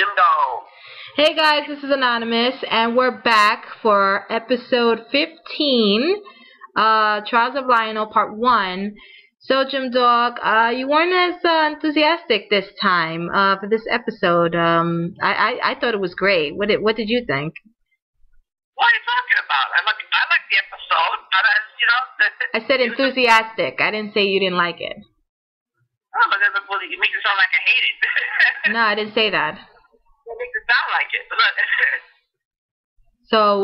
Jimdo. Hey guys, this is Anonymous, and we're back for episode 15, Trials of Liono, part 1. So, Jim Dog, you weren't as enthusiastic this time for this episode. I thought it was great. What did you think? What are you talking about? I like the episode, but I said enthusiastic. I didn't say you didn't like it. Oh, but it makes it sound like I hate it. No, I didn't say that. It makes it sound like it. So,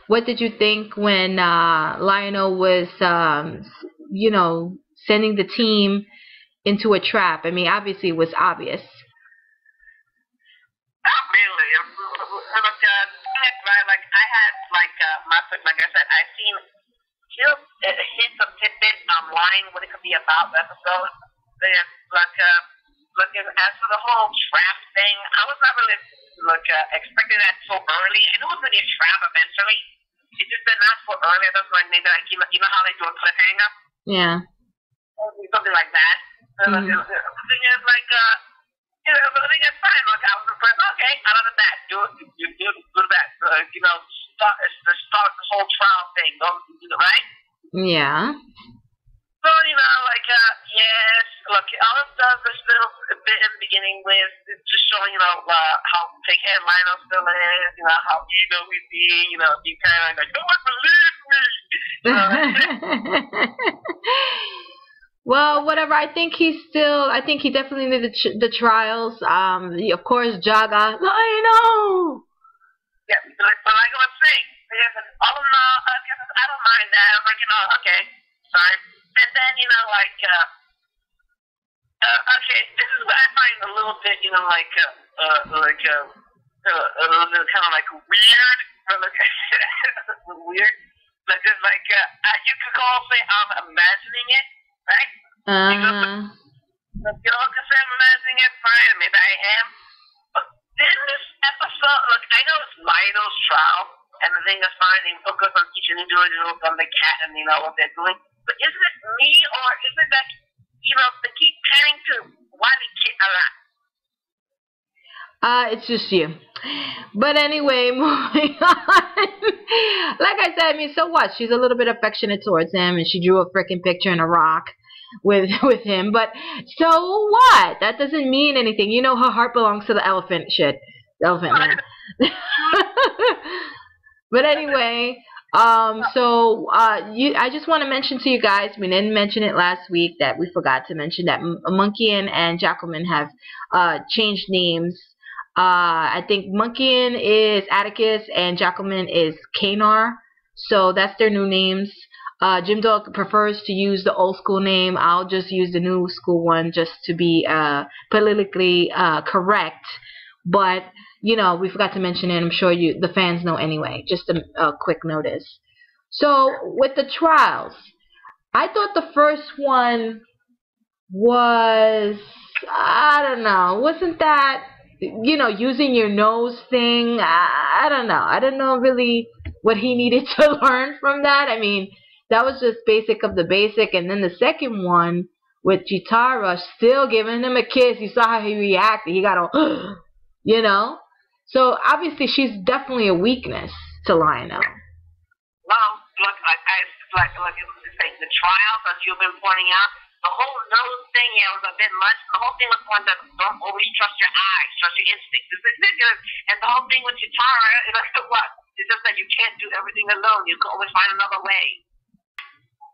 what did you think when Liono was, sending the team into a trap? I mean, obviously it was obvious. Not really. Like I had like I said, I've seen hints of tidbits online what it could be about the episode. As for the whole trap thing, I was not really expecting that so early. I knew it was going to be a trap eventually. It just did not so early. I was like, maybe like, you know how they do a cliffhanger? Yeah. Something like that. The thing is, I think it's fine. Look, I was impressed. Okay, out of the bat, do that. Start this whole trial thing. Right? Yeah. So, yes, look, all it does is little bit in the beginning with just showing, how big-head Liono still is, how evil we be, you kind of like, don't believe me. Well, whatever. I think he definitely did the trials. Of course, Jaga, Liono. Yeah, but like I was saying, I don't mind that. I'm like, okay, sorry. And then, okay, this is what I find a little bit, a little kind of like weird. Weird. You could all say I'm imagining it, right? Because I'm imagining it, fine, maybe I am. But in this episode, look, I know it's Liono's trial, and the thing is fine, they focus on each individual from the cat and, what they're doing. But is it me, or is it that, they keep panning to why they kick a lot? It's just you. But anyway, moving on. Like I said, I mean, so what? She's a little bit affectionate towards him, and she drew a freaking picture in a rock with him. But so what? That doesn't mean anything. Her heart belongs to the elephant shit. The elephant man. But anyway, I just want to mention to you guys, we didn't mention it last week, that we forgot to mention that Monkian and Jacqueline have changed names. I think Monkian is Atticus and Jacqueline is Kanar. So that's their new names. Jim Dog prefers to use the old school name. I'll just use the new school one just to be politically correct. But we forgot to mention it. I'm sure the fans know anyway. Just a quick notice. So with the trials, I thought the first one was, I don't know, wasn't that, using your nose thing? I don't know. I don't know really what he needed to learn from that. I mean, that was just basic of the basic. And then the second one with Chitara still giving him a kiss. You saw how he reacted. He got all, So obviously she's definitely a weakness to Liono. Well, look, the trials, as you've been pointing out, the whole nose thing here was a bit much. The whole thing was one that don't always trust your eyes, trust your instincts. And the whole thing with Chitara, what? It's just that you can't do everything alone. You can always find another way.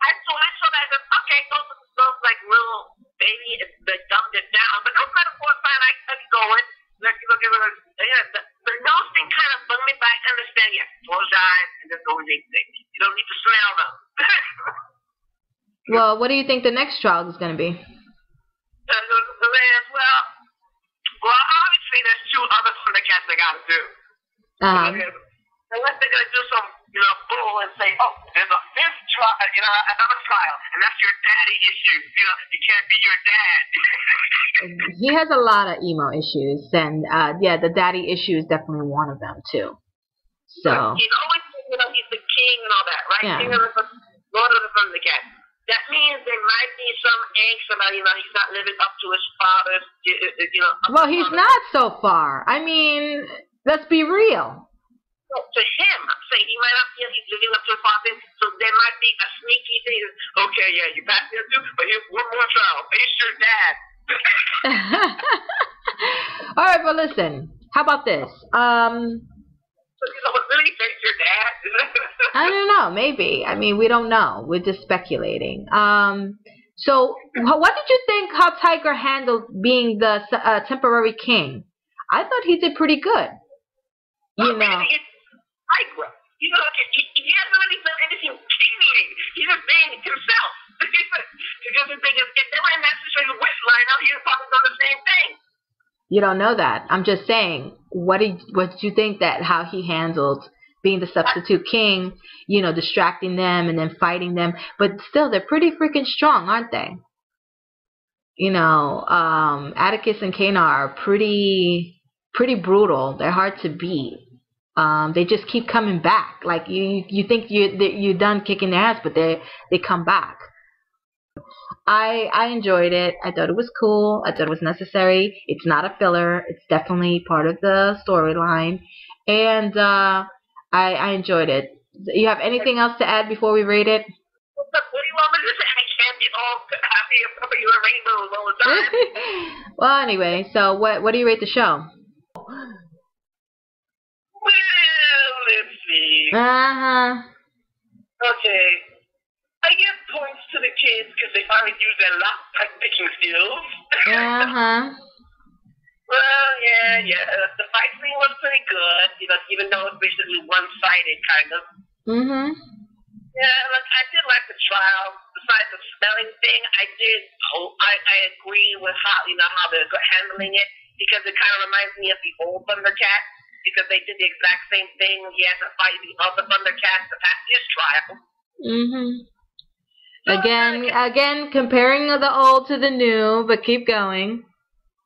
I saw that as, okay, those like little baby, they dumbed it down. But those metaphors, fine, I could go with. The nose thing kind of brought me back to understand, close your eyes and just go with instinct. You don't need to smell them. Well, what do you think the next trial is going to be? Well, obviously there's two other Thundercats they got to do. Unless they're going to do some, bull and say, oh, there's a fifth trial, another trial, and that's your daddy issue. You can't be your dad. He has a lot of emo issues, and the daddy issue is definitely one of them too. So he's always, he's the king and all that, right? Yeah. King of the Lord of the Thundercats. That means there might be some angst about, he's not living up to his father's You know. Well, he's not so far. I mean, let's be real. To him, I'm saying he might not feel he's living up to his father, so there might be a sneaky thing. Okay, yeah, you passed me too, but here's one more trial. Face your dad. All right, but listen. How about this? So, you know, really face your dad? I don't know. Maybe. I mean, we don't know. We're just speculating. So, what did you think how Tigra handled being the temporary king? I thought he did pretty good. You know. Tigra. You know, he hasn't really done anything kingly. He's just being himself. Because the thing is, if they were in that situation with Liono, he would probably do the same thing. You don't know that. I'm just saying. What did you think that how he handled being the substitute king? You know, distracting them and then fighting them, but still, they're pretty freaking strong, aren't they? You know, Atticus and Kana are pretty brutal. They're hard to beat. They just keep coming back. Like you think you're done kicking their ass, but they come back. I enjoyed it. I thought it was cool. I thought it was necessary. It's not a filler. It's definitely part of the storyline, and I enjoyed it. You have anything else to add before we rate it? What do you want me to say? I can't be all happy and puppy you rainbows all the time. Well, anyway, so what do you rate the show? Well, let's see. Okay. I give points to the kids because they finally used their lock picking skills. Well, yeah. The fight scene was pretty good, you know, even though it's basically one-sided, kind of. Yeah, look, I did like the trial. Besides the smelling thing, I agree with how they're handling it, because it kind of reminds me of the old Thundercats, because they did the exact same thing. He had to fight the other Thundercats to pass his trial. Again, comparing the old to the new, but keep going.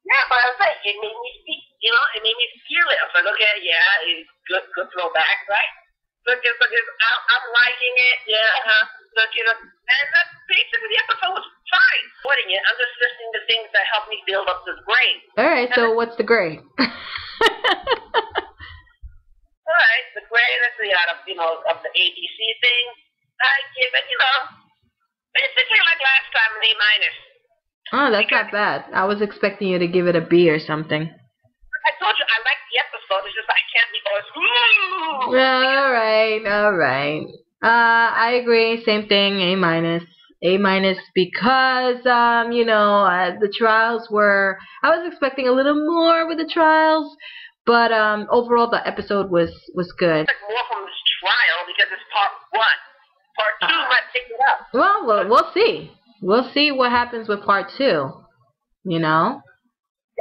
Yeah, but I was like, it made me speak, you know, it made me feel it. I was like, okay, yeah, it's good throwback, right? So I'm liking it, So, you know, and basically the episode was fine. Putting it, I'm just listening to things that help me build up this grade. All right, so what's the grade? All right, the grade is out of the ABC thing. I give it, you know, basically like last time, an A-. Oh, that's not bad. I was expecting you to give it a B or something. I told you I liked the episode. It's just I can't be always. All right. I agree. Same thing. A-. A- because you know, the trials were. I was expecting a little more with the trials, but overall the episode was good. More from this trial because it's part 1. Part 2 might pick it up. Well, we'll see. We'll see what happens with part 2. You know.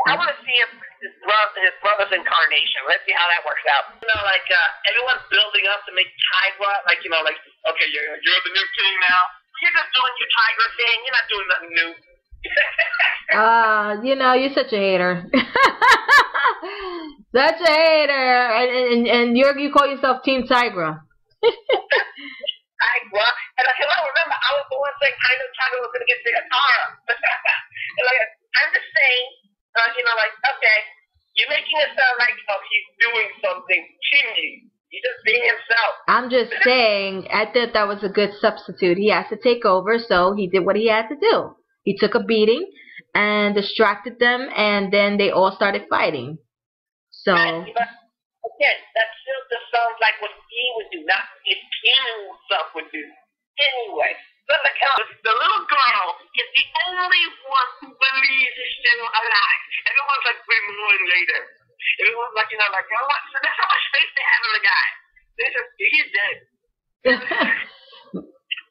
I want to see his brother's incarnation. Let's see how that works out. You know, like everyone's building up to make Tigra, like, you know, like, okay, you're the new king now. You're just doing your Tigra thing. You're not doing nothing new. You know, you're such a hater. Such a hater, and you call yourself Team Tigra. Tigra, and hello, remember, I was the one saying I knew Tigra was gonna get the Atara. Like, I'm just saying. You know, like, okay, you're making it sound like, oh, he's doing something kingy. He's just being himself. I'm just saying, I thought that was a good substitute. He has to take over, so he did what he had to do. He took a beating and distracted them, and then they all started fighting. So. Right, but again, that still just sounds like what he would do, not his king himself would do. Anyway. But the little girl is the only one who believes he's still alive. Everyone's like, we're moving later. Everyone's like, you know, like, oh, what? So that's how much faith they have in the guy. He's dead.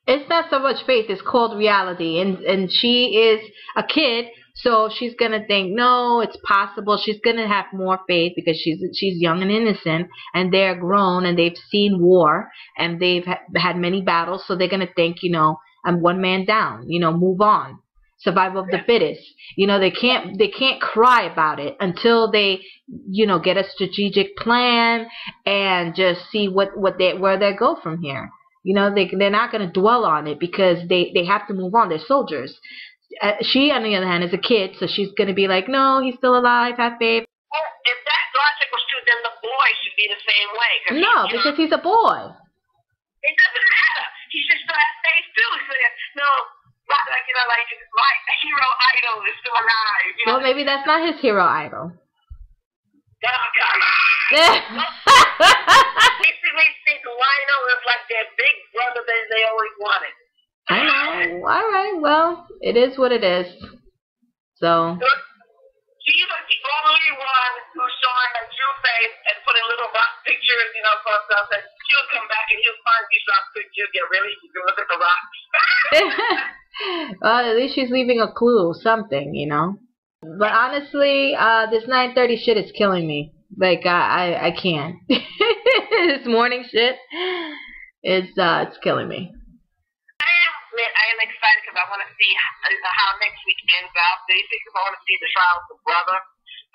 It's not so much faith. It's called reality. And she is a kid, so she's going to think, no, it's possible. She's going to have more faith because she's young and innocent, and they're grown, and they've seen war, and they've had many battles, so they're going to think, you know, I'm one man down, you know, move on. Survival of the fittest. You know, they can't cry about it until they, you know, get a strategic plan and just see where they go from here. You know, they're not going to dwell on it because they have to move on. They're soldiers. she, on the other hand, is a kid, so she's gonna be like, no, he's still alive, have faith. Well, if that logic was true, then the boy should be the same way. No, because he's a boy. It doesn't matter. He should still have faith too. No, like a hero idol is still alive. Well, maybe that's not his hero idol. Oh, come on. Basically, think Liono is like their big brother that they always wanted. I know. All right. Well, it is what it is. So. She's the only one who's showing her true face and putting little rock pictures, for herself. And she'll come back and he'll find these rock pictures. Get really, you can look at the rocks. Well, at least she's leaving a clue, something, But honestly, this 9:30 shit is killing me. Like, I can't. This morning shit, it's killing me. I am excited because I want to see how next week ends out, basically, because I want to see the trial of the brother.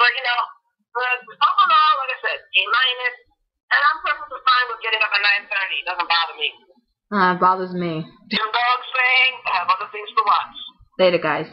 But, all in all, like I said, A-, and I'm perfectly fine with getting up at 9:30. It doesn't bother me. It bothers me. Two dogs saying I have other things to watch. Later, guys.